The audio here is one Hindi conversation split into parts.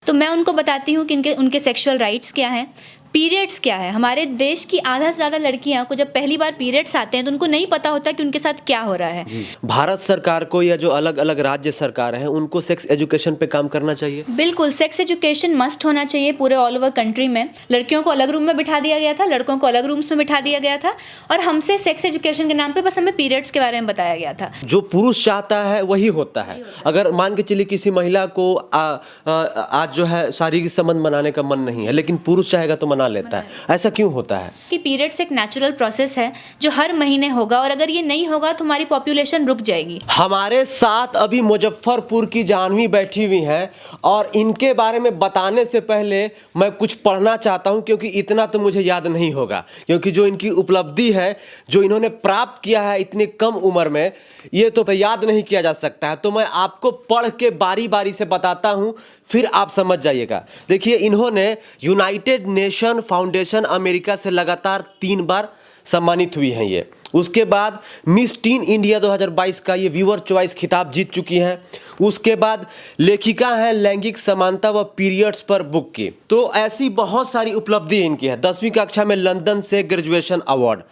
तो मैं उनको बताती हूँ कि उनके सेक्सुअल राइट्स क्या हैं, पीरियड्स क्या है। हमारे देश की आधा से ज़्यादा लड़कियां को जब पहली बार पीरियड्स आते हैं तो उनको नहीं पता होता कि उनके साथ क्या हो रहा है। भारत सरकार को या जो अलग अलग राज्य सरकार हैं उनको सेक्स एजुकेशन पे काम करना चाहिए। बिल्कुल, सेक्स एजुकेशन मस्ट होना चाहिए पूरे ऑल ओवर कंट्री में। लड़कियों को अलग रूम में बिठा दिया गया था, लड़कों को अलग रूम्स में बिठा दिया गया था, और हमसे सेक्स एजुकेशन के नाम पे बस हमें पीरियड्स के बारे में बताया गया था। जो पुरुष चाहता है वही होता है। अगर मान के चलिए किसी महिला को आज जो है शारीरिक संबंध मनाने का मन नहीं है, लेकिन पुरुष चाहेगा तो मना लेता है, ऐसा क्यों होता है? कि पीरियड्स एक नेचुरल प्रोसेस है जो हर महीने होगा, और अगर ये नहीं होगा तो हमारी पॉपुलेशन रुक जाएगी। हमारे साथ अभी मुजफ्फरपुर की जानवी बैठी हुई हैं, और इनके बारे में बताने से पहले मैं कुछ पढ़ना चाहता हूं, क्योंकि इतना तो मुझे याद नहीं होगा, क्योंकि जो इनकी उपलब्धि है, जो इन्होंने प्राप्त किया है इतनी कम उम्र में, ये तो याद नहीं किया जा सकता है। तो मैं आपको पढ़ के बारी बारी से बताता हूं, फिर आप समझ जाइएगा। देखिए, इन्होंने यूनाइटेड नेशन फाउंडेशन अमेरिका से लगातार 3 बार सम्मानित हुई हैं ये। उसके बाद मिस टीन इंडिया 2022 का ये व्यूअर चॉइस खिताब जीत चुकी हैं। उसके बाद लेखिका हैं लैंगिक समानता व पीरियड्स पर बुक की। तो ऐसी बहुत सारी उपलब्धि इनकी है। 10वीं कक्षा में लंदन से ग्रेजुएशन अवार्ड,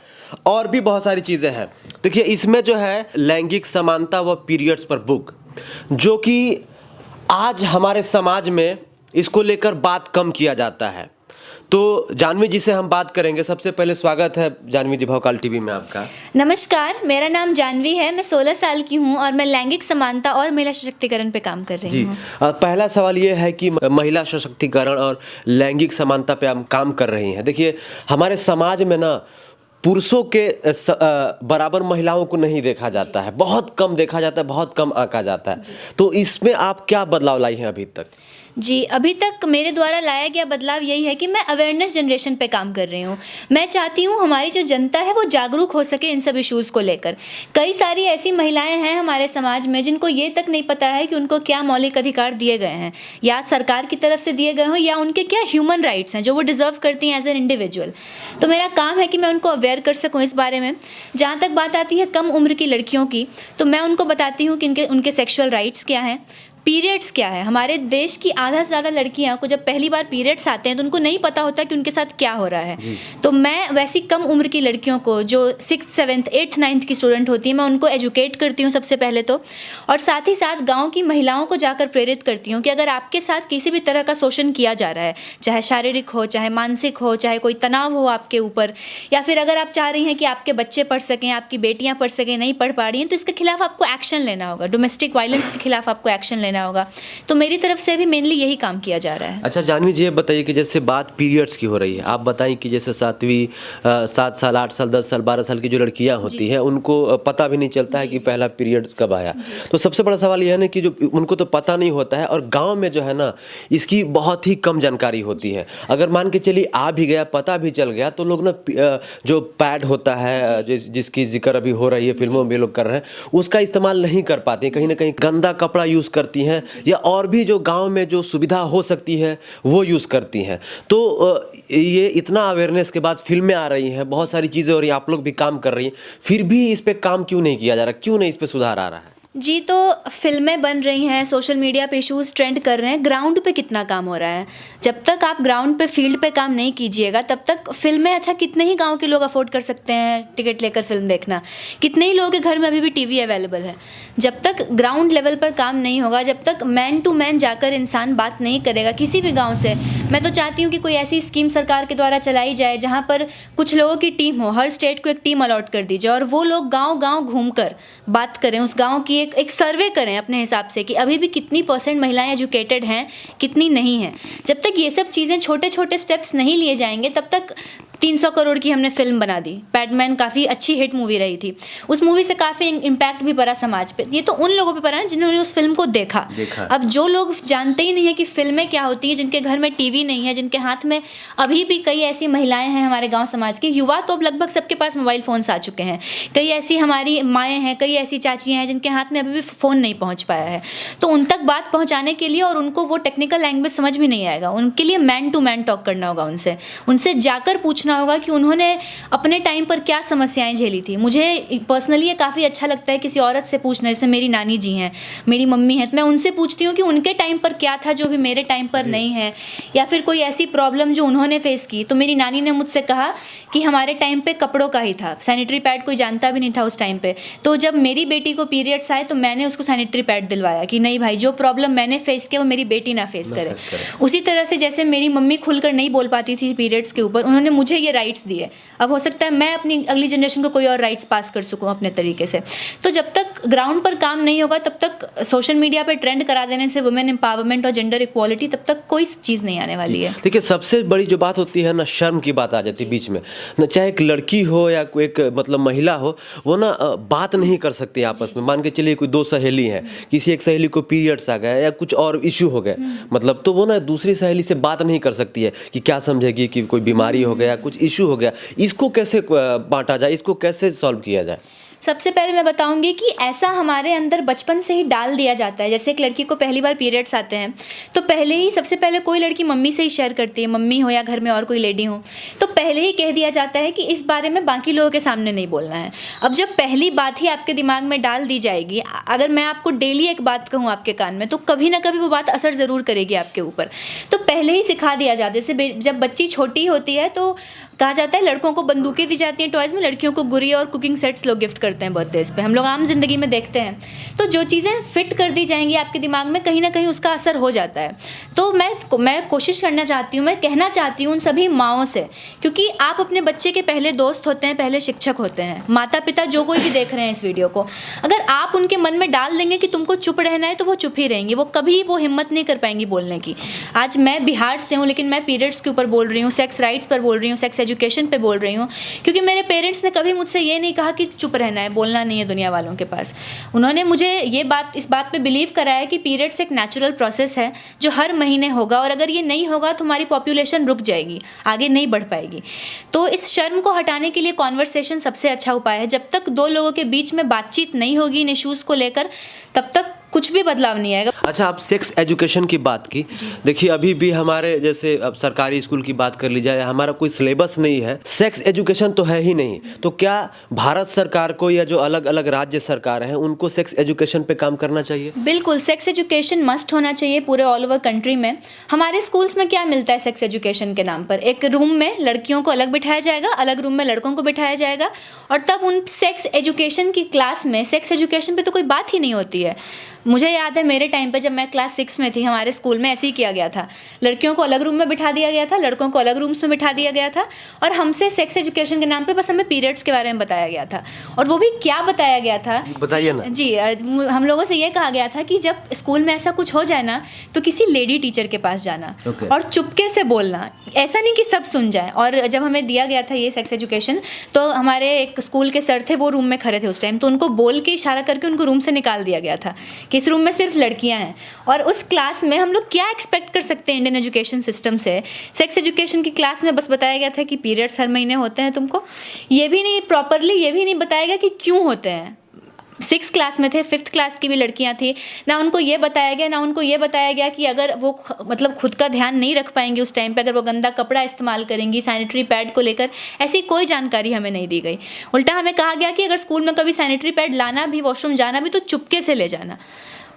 और भी बहुत सारी चीज़ें हैं। देखिए, इसमें जो है लैंगिक समानता व पीरियड्स पर बुक, जो कि आज हमारे समाज में इसको लेकर बात कम किया जाता है। तो जानवी जी से हम बात करेंगे। सबसे पहले स्वागत है जानवी जी भौकाल टीवी में आपका। नमस्कार, मेरा नाम जानवी है, मैं 16 साल की हूँ और मैं लैंगिक समानता और महिला सशक्तिकरण पे काम कर रही हूँ। पहला सवाल ये है कि महिला सशक्तिकरण और लैंगिक समानता पे हम काम कर रही हैं। देखिए, हमारे समाज में ना पुरुषों के बराबर महिलाओं को नहीं देखा जाता है, बहुत कम देखा जाता है, बहुत कम आंका जाता है। तो इसमें आप क्या बदलाव लाई हैं अभी तक? जी, अभी तक मेरे द्वारा लाया गया बदलाव यही है कि मैं अवेयरनेस जनरेशन पे काम कर रही हूँ। मैं चाहती हूँ हमारी जो जनता है वो जागरूक हो सके इन सब इश्यूज़ को लेकर। कई सारी ऐसी महिलाएं हैं हमारे समाज में जिनको ये तक नहीं पता है कि उनको क्या मौलिक अधिकार दिए गए हैं, या सरकार की तरफ से दिए गए हों, या उनके क्या ह्यूमन राइट्स हैं जो वो डिज़र्व करती हैं एज एन इंडिविजुअल। तो मेरा काम है कि मैं उनको अवेयर कर सकूँ इस बारे में। जहाँ तक बात आती है कम उम्र की लड़कियों की, तो मैं उनको बताती हूँ कि उनके सेक्सुअल राइट्स क्या हैं, पीरियड्स क्या है। हमारे देश की आधा से ज़्यादा लड़कियां को जब पहली बार पीरियड्स आते हैं तो उनको नहीं पता होता कि उनके साथ क्या हो रहा है। तो मैं वैसी कम उम्र की लड़कियों को जो 6th 7th 8th 9th की स्टूडेंट होती है, मैं उनको एजुकेट करती हूँ सबसे पहले तो, और साथ ही साथ गांव की महिलाओं को जाकर प्रेरित करती हूँ कि अगर आपके साथ किसी भी तरह का शोषण किया जा रहा है, चाहे शारीरिक हो, चाहे मानसिक हो, चाहे कोई तनाव हो आपके ऊपर, या फिर अगर आप चाह रही हैं कि आपके बच्चे पढ़ सकें, आपकी बेटियाँ पढ़ सकें, नहीं पढ़ पा रही हैं, तो इसके खिलाफ आपको एक्शन लेना होगा। डोमेस्टिक वायलेंस के खिलाफ आपको एक्शन लेना होगा। तो मेरी तरफ से भी मेनली यही काम किया जा रहा है। अच्छा जानवी जी, ये बताइए कि जैसे बात पीरियड्स की हो रही है, आप बताएं कि जैसे 7 साल 8 साल 10 साल 12 साल की जो लड़कियां होती हैं उनको पता भी नहीं चलता है कि पहला पीरियड्स कब आया। तो सबसे बड़ा सवाल यह है ना कि जो उनको तो पता नहीं होता है, और गाँव में जो है ना इसकी बहुत ही कम जानकारी होती है। अगर मान के चलिए आ भी गया, पता भी चल गया, तो लोग ना जो पैड होता है जिसकी जिक्र अभी हो रही है, फिल्मों में लोग कर रहे हैं, उसका इस्तेमाल नहीं कर पाते। कहीं ना कहीं गंदा कपड़ा यूज़ करती हैं, या और भी जो गांव में जो सुविधा हो सकती है वो यूज़ करती हैं। तो ये इतना अवेयरनेस के बाद फिल्में आ रही हैं, बहुत सारी चीज़ें हो रही हैं, आप लोग भी काम कर रही हैं, फिर भी इस पे काम क्यों नहीं किया जा रहा? क्यों नहीं इस पे सुधार आ रहा है? जी, तो फिल्में बन रही हैं, सोशल मीडिया पे इशूज़ ट्रेंड कर रहे हैं, ग्राउंड पे कितना काम हो रहा है? जब तक आप ग्राउंड पे फील्ड पे काम नहीं कीजिएगा तब तक फिल्में, अच्छा कितने ही गांव के लोग अफोर्ड कर सकते हैं टिकट लेकर फिल्म देखना, कितने ही लोगों के घर में अभी भी टीवी अवेलेबल है। जब तक ग्राउंड लेवल पर काम नहीं होगा, जब तक मैन टू मैन जाकर इंसान बात नहीं करेगा किसी भी गाँव से, मैं तो चाहती हूँ कि कोई ऐसी स्कीम सरकार के द्वारा चलाई जाए जहाँ पर कुछ लोगों की टीम हो, हर स्टेट को एक टीम अलॉट कर दी जाए, और वो लोग गाँव गाँव घूम कर बात करें, उस गाँव की एक सर्वे करें अपने हिसाब से कि अभी भी कितनी % महिलाएं एजुकेटेड हैं, कितनी नहीं हैं। जब तक ये सब चीज़ें, छोटे छोटे स्टेप्स नहीं लिए जाएंगे, तब तक 300 करोड़ की हमने फिल्म बना दी। पैडमैन काफ़ी अच्छी हिट मूवी रही थी, उस मूवी से काफ़ी इम्पैक्ट भी पड़ा समाज पे। ये तो उन लोगों पे पड़ा ना जिन्होंने उस फिल्म को देखा। अब जो लोग जानते ही नहीं है कि फिल्में क्या होती है, जिनके घर में टीवी नहीं है, जिनके हाथ में अभी भी कई ऐसी महिलाएं हैं हमारे गांव समाज के, युवा तो अब लगभग सबके पास मोबाइल फ़ोन्स आ चुके हैं, कई ऐसी हमारी माएँ हैं, कई ऐसी चाचियाँ हैं जिनके हाथ में अभी भी फ़ोन नहीं पहुँच पाया है। तो उन तक बात पहुँचाने के लिए, और उनको वो टेक्निकल लैंग्वेज समझ भी नहीं आएगा, उनके लिए मैन टू मैन टॉक करना होगा, उनसे जाकर पूछना सुना होगा कि उन्होंने अपने टाइम पर क्या समस्याएं झेली थी। मुझे पर्सनली ये काफ़ी अच्छा लगता है किसी औरत से पूछना, जैसे मेरी नानी जी हैं, मेरी मम्मी हैं, तो मैं उनसे पूछती हूँ कि उनके टाइम पर क्या था जो भी मेरे टाइम पर नहीं है, या फिर कोई ऐसी प्रॉब्लम जो उन्होंने फेस की। तो मेरी नानी ने मुझसे कहा कि हमारे टाइम पे कपड़ों का ही था, सैनिटरी पैड कोई जानता भी नहीं था उस टाइम पे। तो जब मेरी बेटी को पीरियड्स आए तो मैंने उसको सैनिटरी पैड दिलवाया कि नहीं भाई, जो प्रॉब्लम मैंने फेस किया वो मेरी बेटी ना फेस करे। उसी तरह से जैसे मेरी मम्मी खुलकर नहीं बोल पाती थी पीरियड्स के ऊपर, उन्होंने मुझे ये राइट्स दिए। अब हो सकता है मैं अपनी अगली जनरेशन को कोई और राइट्स पास कर सकूँ अपने तरीके से। तो जब तक ग्राउंड पर काम नहीं होगा तब तक सोशल मीडिया पर ट्रेंड करा देने से वुमेन एम्पावरमेंट और जेंडर इक्वालिटी तब तक कोई चीज़ नहीं आने वाली है। देखिए, सबसे बड़ी जो बात होती है ना, शर्म की बात आ जाती है बीच में ना। चाहे एक लड़की हो या कोई एक मतलब महिला हो, वो ना बात नहीं कर सकती आपस में। मान के चलिए कोई दो सहेली है, किसी एक सहेली को पीरियड्स आ गया या कुछ और इश्यू हो गया, मतलब तो वो ना दूसरी सहेली से बात नहीं कर सकती है कि क्या समझेगी कि कोई बीमारी हो गया, कुछ इशू हो गया। इसको कैसे बांटा जाए, इसको कैसे सॉल्व किया जाए? सबसे पहले मैं बताऊंगी कि ऐसा हमारे अंदर बचपन से ही डाल दिया जाता है। जैसे एक लड़की को पहली बार पीरियड्स आते हैं तो पहले ही सबसे पहले कोई लड़की मम्मी से ही शेयर करती है, मम्मी हो या घर में और कोई लेडी हो, तो पहले ही कह दिया जाता है कि इस बारे में बाकी लोगों के सामने नहीं बोलना है। अब जब पहली बात ही आपके दिमाग में डाल दी जाएगी, अगर मैं आपको डेली एक बात कहूँ आपके कान में, तो कभी ना कभी वो बात असर ज़रूर करेगी आपके ऊपर। तो पहले ही सिखा दिया जाता है। जैसे जब बच्ची छोटी होती है तो कहा जाता है लड़कों को बंदूकें दी जाती हैं टॉयज़ में, लड़कियों को गुड़िया और कुकिंग सेट्स लोग गिफ्ट करते हैं बर्थडेज पे। हम लोग आम जिंदगी में देखते हैं। तो जो चीज़ें फिट कर दी जाएंगी आपके दिमाग में, कहीं ना कहीं उसका असर हो जाता है। तो मैं कोशिश करना चाहती हूँ, मैं कहना चाहती हूँ उन सभी माँओं से, क्योंकि आप अपने बच्चे के पहले दोस्त होते हैं, पहले शिक्षक होते हैं, माता पिता जो कोई भी देख रहे हैं इस वीडियो को, अगर आप उनके मन में डाल देंगे कि तुमको चुप रहना है तो वो चुप ही रहेंगी, वो कभी वो हिम्मत नहीं कर पाएंगी बोलने की। आज मैं बिहार से हूँ लेकिन मैं पीरियड्स के ऊपर बोल रही हूँ, सेक्स राइट्स पर बोल रही हूँ, सेक्स एजुकेशन पर बोल रही हूँ, क्योंकि मेरे पेरेंट्स ने कभी मुझसे ये नहीं कहा कि चुप रहना है, बोलना नहीं है दुनिया वालों के पास। उन्होंने मुझे इस बात पे बिलीव कराया कि पीरियड्स एक नेचुरल प्रोसेस है जो हर महीने होगा, और अगर ये नहीं होगा तो हमारी पॉपुलेशन रुक जाएगी, आगे नहीं बढ़ पाएगी। तो इस शर्म को हटाने के लिए कॉन्वर्सेशन सबसे अच्छा उपाय है। जब तक दो लोगों के बीच में बातचीत नहीं होगी इन इश्यूज़ को लेकर, तब तक कुछ भी बदलाव नहीं आएगा। अच्छा, आप सेक्स एजुकेशन की बात की। देखिए, अभी भी हमारे जैसे अब सरकारी स्कूल की बात कर ली जाए, हमारा कोई सिलेबस नहीं है, सेक्स एजुकेशन तो है ही नहीं। तो क्या भारत सरकार को या जो अलग अलग राज्य सरकार हैं उनको सेक्स एजुकेशन पे काम करना चाहिए? बिल्कुल, सेक्स एजुकेशन मस्ट होना चाहिए पूरे ऑल ओवर कंट्री में। हमारे स्कूल्स में क्या मिलता है सेक्स एजुकेशन के नाम पर? एक रूम में लड़कियों को अलग बिठाया जाएगा, अलग रूम में लड़कों को बिठाया जाएगा, और तब उन सेक्स एजुकेशन की क्लास में सेक्स एजुकेशन पे तो कोई बात ही नहीं होती है। मुझे याद है मेरे टाइम पे जब मैं क्लास 6 में थी, हमारे स्कूल में ऐसे ही किया गया था। लड़कियों को अलग रूम में बिठा दिया गया था, लड़कों को अलग रूम्स में बिठा दिया गया था, और हमसे सेक्स एजुकेशन के नाम पे बस हमें पीरियड्स के बारे में बताया गया था। और वो भी क्या बताया गया था, बताइए ना जी। हम लोगों से ये कहा गया था कि जब स्कूल में ऐसा कुछ हो जाए ना तो किसी लेडी टीचर के पास जाना और चुपके से बोलना, ऐसा नहीं कि सब सुन जाए। और जब हमें दिया गया था ये सेक्स एजुकेशन, तो हमारे एक स्कूल के सर थे, वो रूम में खड़े थे उस टाइम, तो उनको बोल के इशारा करके उनको रूम से निकाल दिया गया था कि इस रूम में सिर्फ लड़कियां हैं। और उस क्लास में हम लोग क्या एक्सपेक्ट कर सकते हैं इंडियन एजुकेशन सिस्टम से? सेक्स एजुकेशन की क्लास में बस बताया गया था कि पीरियड्स हर महीने होते हैं तुमको, ये भी नहीं प्रॉपरली ये भी नहीं बताया गया कि क्यों होते हैं। 6th क्लास में थे, 5th क्लास की भी लड़कियां थी, ना उनको ये बताया गया, ना उनको ये बताया गया कि अगर वो मतलब खुद का ध्यान नहीं रख पाएंगी उस टाइम पे, अगर वो गंदा कपड़ा इस्तेमाल करेंगी, सैनिटरी पैड को लेकर ऐसी कोई जानकारी हमें नहीं दी गई। उल्टा हमें कहा गया कि अगर स्कूल में कभी सैनिटरी पैड लाना भी, वॉशरूम जाना भी, तो चुपके से ले जाना।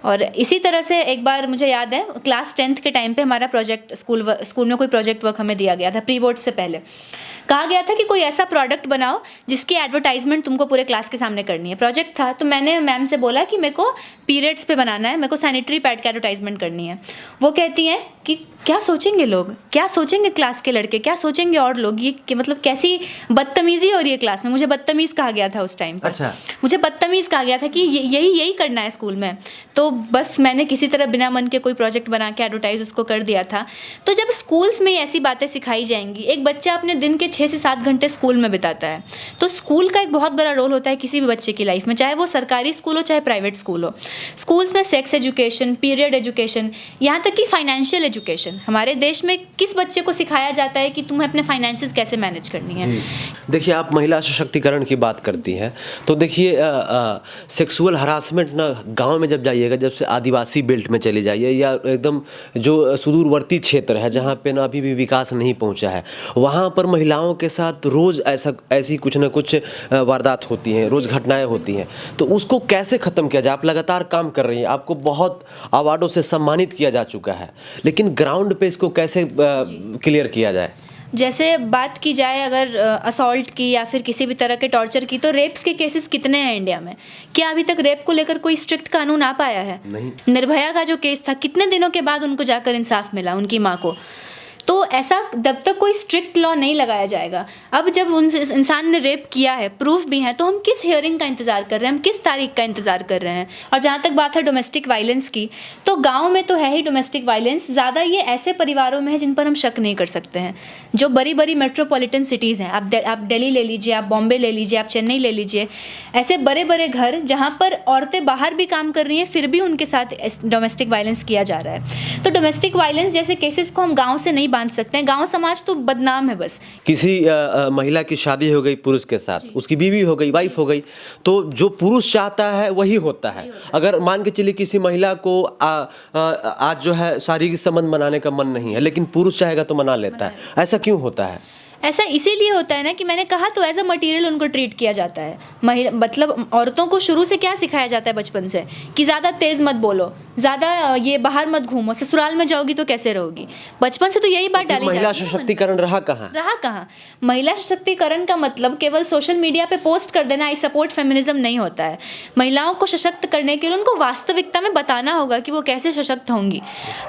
और इसी तरह से एक बार मुझे याद है क्लास 10th के टाइम पे हमारा प्रोजेक्ट स्कूल में कोई प्रोजेक्ट वर्क हमें दिया गया था। प्री बोर्ड से पहले कहा गया था कि कोई ऐसा प्रोडक्ट बनाओ जिसकी एडवर्टाइजमेंट तुमको पूरे क्लास के सामने करनी है। प्रोजेक्ट था, तो मैंने मैम से बोला कि मेरे को पीरियड्स पे बनाना है, मेरे को सैनिटरी पैड की एडवर्टाइजमेंट करनी है। वो कहती हैं कि क्या सोचेंगे लोग, क्या सोचेंगे क्लास के लड़के, क्या सोचेंगे और लोग, ये कि मतलब कैसी बदतमीजी हो रही है क्लास में। मुझे बदतमीज़ कहा गया था उस टाइम पर। अच्छा। मुझे बदतमीज़ कहा गया था कि यही करना है स्कूल में। तो बस मैंने किसी तरह बिना मन के कोई प्रोजेक्ट बना के एडवर्टाइज उसको कर दिया था। तो जब स्कूल्स में ऐसी बातें सिखाई जाएंगी, एक बच्चा अपने दिन के 6 से 7 घंटे स्कूल में बिताता है, तो स्कूल का एक बहुत बड़ा रोल होता है किसी भी बच्चे की लाइफ में, चाहे वो सरकारी स्कूल हो चाहे प्राइवेट स्कूल हो। स्कूल्स में सेक्स एजुकेशन, पीरियड एजुकेशन, यहाँ तक कि फाइनेंशियल एजुकेशन, हमारे देश में किस बच्चे को सिखाया जाता है कि तुम्हें अपने फाइनेंसेस कैसे मैनेज करनी है। देखिए, आप महिला सशक्तिकरण की बात करती हैं, तो देखिए सेक्सुअल हरासमेंट ना गांव में जब जाइएगा, जाइएगा, जब से आदिवासी बेल्ट में चले जाइए या एकदम जो सुदूरवर्ती क्षेत्र है जहाँ पे ना अभी भी विकास नहीं पहुँचा है, वहाँ पर महिलाओं के साथ रोज़ ऐसी कुछ ना कुछ वारदात होती हैं, रोज़ घटनाएं होती हैं। तो उसको कैसे ख़त्म किया जाए? आप लगातार काम कर रही हैं, आपको बहुत अवार्डों से सम्मानित किया जा चुका है, लेकिन ग्राउंड पे इसको कैसे क्लियर किया जाए? जैसे बात की जाए अगर असॉल्ट की या फिर किसी भी तरह के टॉर्चर की, तो रेप्स के केसेस कितने हैं इंडिया में? क्या अभी तक रेप को लेकर कोई स्ट्रिक्ट कानून आ पाया है? नहीं। निर्भया का जो केस था, कितने दिनों के बाद उनको जाकर इंसाफ मिला, उनकी माँ को। तो ऐसा जब तक कोई स्ट्रिक्ट लॉ नहीं लगाया जाएगा, अब जब उन इंसान ने रेप किया है, प्रूफ भी है, तो हम किस हियरिंग का इंतज़ार कर रहे हैं, हम किस तारीख का इंतज़ार कर रहे हैं? और जहाँ तक बात है डोमेस्टिक वायलेंस की, तो गांव में तो है ही डोमेस्टिक वायलेंस, ज़्यादा ये ऐसे परिवारों में है जिन पर हम शक नहीं कर सकते हैं। जो बड़ी बड़ी मेट्रोपॉलिटन सिटीज़ हैं, आप दिल्ली ले लीजिए, आप बॉम्बे ले लीजिए, आप चेन्नई ले लीजिए, ऐसे बड़े बड़े घर जहाँ पर औरतें बाहर भी काम कर रही हैं, फिर भी उनके साथ डोमेस्टिक वायलेंस किया जा रहा है। तो डोमेस्टिक वायलेंस जैसे केसेस को हम गाँव से नहीं बांध सकते हैं। गांव समाज तो बदनाम है बस। किसी महिला की शादी हो गई पुरुष के साथ, उसकी बीवी हो गई, वाइफ हो गई, तो जो पुरुष चाहता है वही होता है। अगर मान के चलिए किसी महिला को आज जो है शारीरिक संबंध मनाने का मन नहीं है, लेकिन पुरुष चाहेगा तो मना लेता है, ऐसा क्यों होता है? ऐसा इसीलिए होता है ना कि मैंने कहा तो एज अ मटेरियल उनको ट्रीट किया जाता है। महिला मतलब औरतों को शुरू से क्या सिखाया जाता है बचपन से कि ज़्यादा तेज़ मत बोलो, ज़्यादा ये बाहर मत घूमो, ससुराल में जाओगी तो कैसे रहोगी। बचपन से तो यही बात डाली जाती है। महिला सशक्तिकरण रहा कहाँ? महिला सशक्तिकरण का मतलब केवल सोशल मीडिया पे पोस्ट कर देना आई सपोर्ट फेमिनिज्म नहीं होता है। महिलाओं को सशक्त करने के लिए उनको वास्तविकता में बताना होगा कि वो कैसे सशक्त होंगी।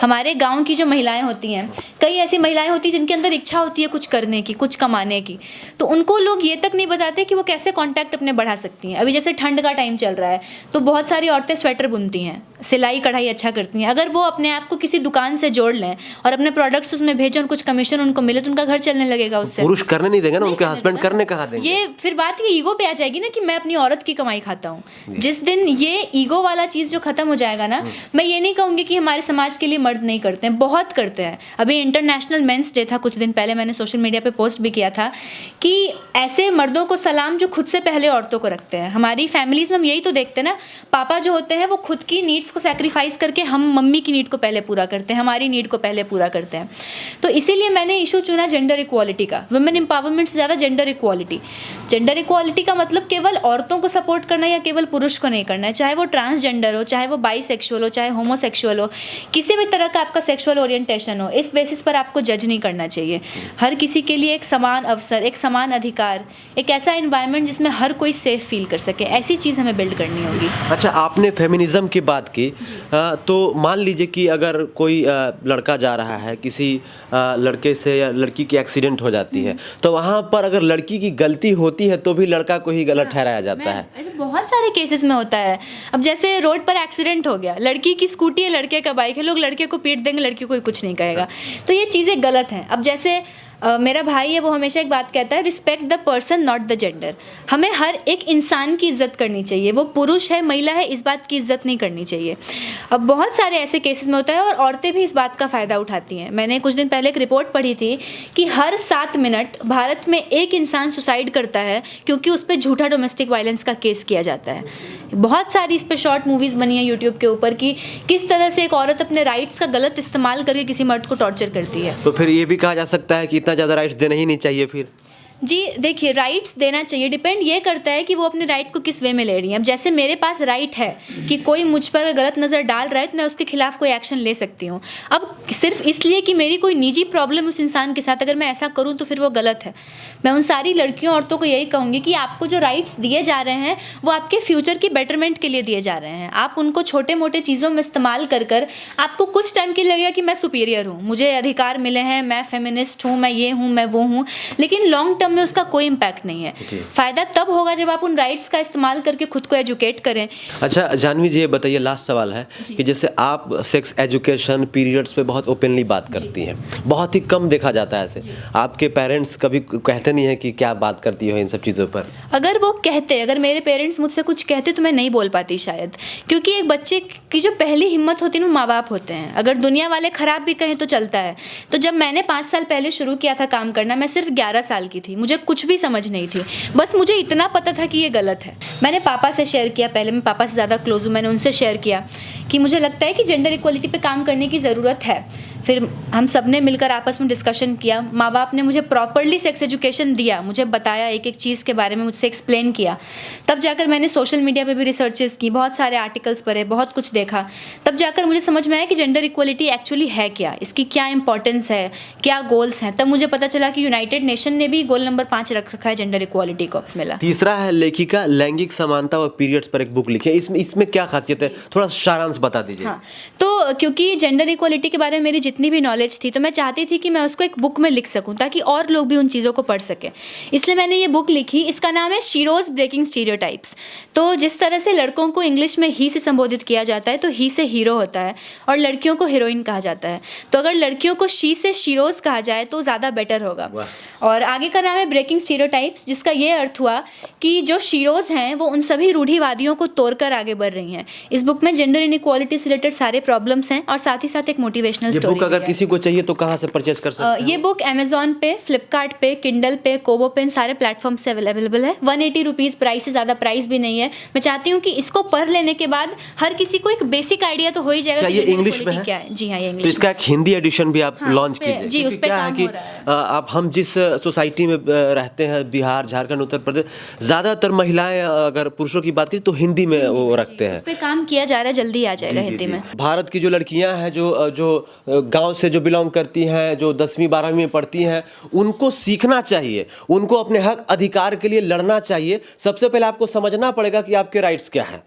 हमारे गाँव की जो महिलाएँ होती हैं, कई ऐसी महिलाएँ होती हैं जिनके अंदर इच्छा होती है कुछ करने की, कुछ कमाने की, तो उनको लोग ये तक नहीं बताते कि वो कैसे कांटेक्ट अपने बढ़ा सकती हैं। अभी जैसे ठंड का टाइम चल रहा है, तो बहुत सारी औरतें स्वेटर बुनती हैं, सिलाई कढ़ाई अच्छा करती हैं। अगर वो अपने आप को किसी दुकान से जोड़ लें और अपने प्रोडक्ट्स उसमें भेजें और कुछ कमीशन उनको मिले, तो उनका घर चलने लगेगा उससे। पुरुष करने नहीं देंगे ना, उनके हस्बैंड करने कहाँ देंगे? ये फिर बात ये ईगो पे आ जाएगी ना कि मैं अपनी औरत की कमाई खाता हूँ। जिस दिन ये ईगो वाला चीज़ जो खत्म हो जाएगा ना, मैं ये नहीं कहूँगी कि हमारे समाज के लिए मर्द नहीं करते हैं, बहुत करते हैं। अभी इंटरनेशनल मेंस डे था कुछ दिन पहले, मैंने सोशल मीडिया पे पोस्ट भी किया था कि ऐसे मर्दों को सलाम जो खुद से पहले औरतों को रखते हैं। हमारी फैमिलीज में हम यही तो देखते हैं ना, पापा जो होते हैं वो खुद की नीड्स को सैक्रिफाइस करके हम मम्मी की नीड को पहले पूरा करते हैं, हमारी नीड को पहले पूरा करते हैं। तो इसीलिए मैंने इशू चुना जेंडर इक्वालिटी का। वुमेन एम्पावरमेंट से ज़्यादा जेंडर इक्वालिटी। जेंडर इक्वालिटी का मतलब केवल औरतों को सपोर्ट करना या केवल पुरुष को नहीं करना है। चाहे वो ट्रांसजेंडर हो, चाहे वो बाईसेक्सुअल हो, चाहे होमोसेक्सुअल हो, किसी भी तरह का आपका सेक्सुअल ओरिएंटेशन हो, इस बेसिस पर आपको जज नहीं करना चाहिए। हर किसी के लिए एक समान अवसर, एक समान अधिकार, एक ऐसा एनवायरनमेंट जिसमें हर कोई सेफ फील कर सके, ऐसी चीज़ हमें बिल्ड करनी होगी। अच्छा, आपने फेमिनिज्म की बात की, तो मान लीजिए कि अगर कोई लड़का जा रहा है, किसी लड़के से या लड़की की एक्सीडेंट हो जाती है, तो वहाँ पर अगर लड़की की गलती होती है तो भी लड़का को ही गलत ठहराया जाता है। ऐसे बहुत सारे केसेस में होता है। अब जैसे रोड पर एक्सीडेंट हो गया, लड़की की स्कूटी है, लड़के का बाइक है, लोग लड़के को पीट देंगे, लड़की को कोई कुछ नहीं कहेगा। तो ये चीज़ें गलत हैं। अब जैसे मेरा भाई है, वो हमेशा एक बात कहता है, respect the person not the gender. हमें हर एक इंसान की इज्जत करनी चाहिए, वो पुरुष है महिला है, इस बात की इज्जत नहीं करनी चाहिए। अब बहुत सारे ऐसे केसेस में होता है और औरतें भी इस बात का फ़ायदा उठाती हैं। मैंने कुछ दिन पहले एक रिपोर्ट पढ़ी थी कि हर 7 मिनट भारत में एक इंसान सुसाइड करता है क्योंकि उस पर झूठा डोमेस्टिक वायलेंस का केस किया जाता है। बहुत सारी इस पर शॉर्ट मूवीज़ बनी है यूट्यूब के ऊपर कि किस तरह से एक औरत अपने राइट्स का गलत इस्तेमाल करके किसी मर्द को टॉर्चर करती है। तो फिर ये भी कहा जा सकता है कि इतना ज़्यादा राइट्स देना ही नहीं चाहिए फिर? जी देखिए, राइट्स देना चाहिए, डिपेंड ये करता है कि वो अपने राइट को किस वे में ले रही हैं। अब जैसे मेरे पास राइट है कि कोई मुझ पर गलत नज़र डाल रहा है तो मैं उसके खिलाफ कोई एक्शन ले सकती हूँ। अब सिर्फ इसलिए कि मेरी कोई निजी प्रॉब्लम उस इंसान के साथ, अगर मैं ऐसा करूँ तो फिर वो गलत है। मैं उन सारी लड़कियों औरतों को यही कहूँगी कि आपको जो राइट्स दिए जा रहे हैं वो आपके फ्यूचर की बेटरमेंट के लिए दिए जा रहे हैं। आप उनको छोटे मोटे चीज़ों में इस्तेमाल कर आपको कुछ टाइम के लिए लगेगा कि मैं सुपीरियर हूँ, मुझे अधिकार मिले हैं, मैं फेमिनिस्ट हूँ, मैं ये हूँ, मैं वो हूँ, लेकिन लॉन्ग टर्म में उसका कोई इम्पैक्ट नहीं है। फायदा तब होगा जब आप उन राइट्स का इस्तेमाल करके खुद को एजुकेट करें। अच्छा जानवी जी, ये बताइए, लास्ट सवाल है कि जैसे आप सेक्स एजुकेशन पीरियड्स पे बहुत ओपनली बात करती हैं, बहुत ही कम देखा जाता है ऐसे। आपके पेरेंट्स कभी कहते नहीं है कि क्या बात करती हो इन सब चीज़ों पर? अगर वो कहते, अगर मेरे पेरेंट्स मुझसे कुछ कहते तो मैं नहीं बोल पाती शायद, क्योंकि एक बच्चे की जो पहली हिम्मत होती है वो माँ बाप होते हैं। अगर दुनिया वाले ख़राब भी कहें तो चलता है। तो जब मैंने 5 साल पहले शुरू किया था काम करना, मैं सिर्फ 11 साल की थी। मुझे कुछ भी समझ नहीं थी, बस मुझे इतना पता था कि ये गलत है। मैंने पापा से शेयर किया, पहले मैं पापा से ज़्यादा क्लोज हूँ, मैंने उनसे शेयर किया कि मुझे लगता है कि जेंडर इक्वलिटी पे काम करने की ज़रूरत है। फिर हम सब ने मिलकर आपस में डिस्कशन किया, माँ बाप ने मुझे प्रॉपरली सेक्स एजुकेशन दिया, मुझे बताया, एक एक चीज़ के बारे में मुझसे एक्सप्लेन किया। तब जाकर मैंने सोशल मीडिया पे भी रिसर्चेस की, बहुत सारे आर्टिकल्स पढ़े, बहुत कुछ देखा, तब जाकर मुझे समझ में आया कि जेंडर इक्वलिटी एक्चुअली है क्या, इसकी क्या इंपॉर्टेंस है, क्या गोल्स हैं। तब मुझे पता चला कि यूनाइटेड नेशन ने भी गोल नंबर 5 रख रखा है जेंडर इक्वलिटी को मिला। तीसरा है लेखिका लैंगिक समानता और पीरियड्स पर एक बुक लिखी है, इसमें क्या खासियत है, थोड़ा सारांश बता दीजिए। हाँ, तो क्योंकि जेंडर इक्वलिटी के बारे में मेरी जितनी भी नॉलेज थी, तो मैं चाहती थी कि मैं उसको एक बुक में लिख सकूं ताकि और लोग भी उन चीज़ों को पढ़ सकें। इसलिए मैंने ये बुक लिखी, इसका नाम है शीरोज़ ब्रेकिंग स्टीरियोटाइप्स। तो जिस तरह से लड़कों को इंग्लिश में ही से संबोधित किया जाता है, तो ही से हीरो होता है और लड़कियों को हीरोइन कहा जाता है। तो अगर लड़कियों को शी से शीरोज़ कहा जाए तो ज़्यादा बेटर होगा। और आगे का नाम है ब्रेकिंग स्टीरियोटाइप्स, जिसका ये अर्थ हुआ कि जो शीरोज़ हैं वो उन सभी रूढ़िवादियों को तोड़कर आगे बढ़ रही हैं। इस बुक में जेंडर इनइक्वालिटी से रिलेटेड सारे प्रॉब्लम्स हैं और साथ ही साथ एक मोटिवेशनल स्टोरी। बुक अगर किसी को चाहिए तो कहाँ से परचेस कर सकते हैं? ये बुक अमेजॉन पे, फ्लिपकार्ट पे, किंडल पे, कोबो पे, इन सारे प्लेटफॉर्म से अवेलेबल है। 180 रुपीज़ प्राइस, से ज़्यादा प्राइस भी नहीं है। मैं चाहती हूँ कि इसको पढ़ लेने के बाद हर किसी को एक बेसिक आइडिया तो हो ही जाएगा कि ये इंग्लिश में है? क्या है। जी हाँ, ये तो इंग्लिश। इसका एक हिंदी एडिशन भी आप लॉन्च उस पे- कीजिए। जी, क्योंकि उस पे क्या है काम कि हो रहा है। आप हम जिस सोसाइटी में रहते हैं, बिहार, झारखंड, उत्तर प्रदेश, ज़्यादातर महिलाएं अगर पुरुषों की बात करें तो हिंदी में वो रखते हैं। उस पे काम किया जा रहा है, जल्दी आ जाएगा हिंदी में। भारत की जो लड़कियां हैं, जो गांव से जो बिलोंग करती हैं, जो 10वीं 12वीं में पढ़ती हैं, उनको सीखना चाहिए, उनको अपने हक अधिकार के लिए लड़ना चाहिए। सबसे पहले आपको समझना पड़ेगा कि आपके राइट्स क्या हैं,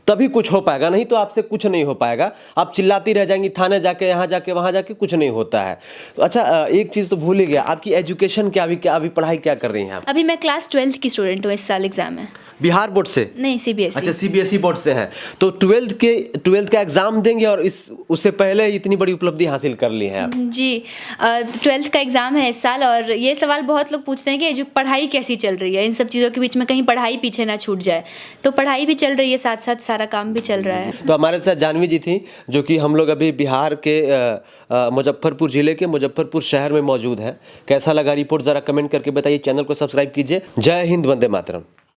तभी कुछ हो पाएगा, नहीं तो आपसे कुछ नहीं हो पाएगा। आप चिल्लाती रह जाएंगी, थाने जाके, यहाँ जाके, वहाँ जाके, कुछ नहीं होता है। अच्छा, एक चीज़ तो भूल ही गया, आपकी एजुकेशन क्या, अभी पढ़ाई क्या कर रही हैं आप? अभी मैं क्लास 12th की स्टूडेंट हूँ, इस साल एग्जाम है। बिहार बोर्ड से? नहीं, CBSE। अच्छा, CBSE बोर्ड से हैं, तो 12th का एग्जाम देंगे और उससे पहले इतनी बड़ी उपलब्धि हासिल कर ली है आप। जी, 12th का एग्ज़ाम है इस साल। और ये सवाल बहुत लोग पूछते हैं कि जो पढ़ाई कैसी चल रही है, इन सब चीज़ों के बीच में कहीं पढ़ाई पीछे ना छूट जाए। तो पढ़ाई भी चल रही है, साथ साथ सारा काम भी चल रहा है। तो हमारे साथ जानवी जी थी, जो कि हम लोग अभी बिहार के मुजफ्फरपुर जिले के मुजफ्फरपुर शहर में मौजूद है। कैसा लगा रिपोर्ट ज़रा कमेंट करके बताइए, चैनल को सब्सक्राइब कीजिए। जय हिंद, वंदे मातरम।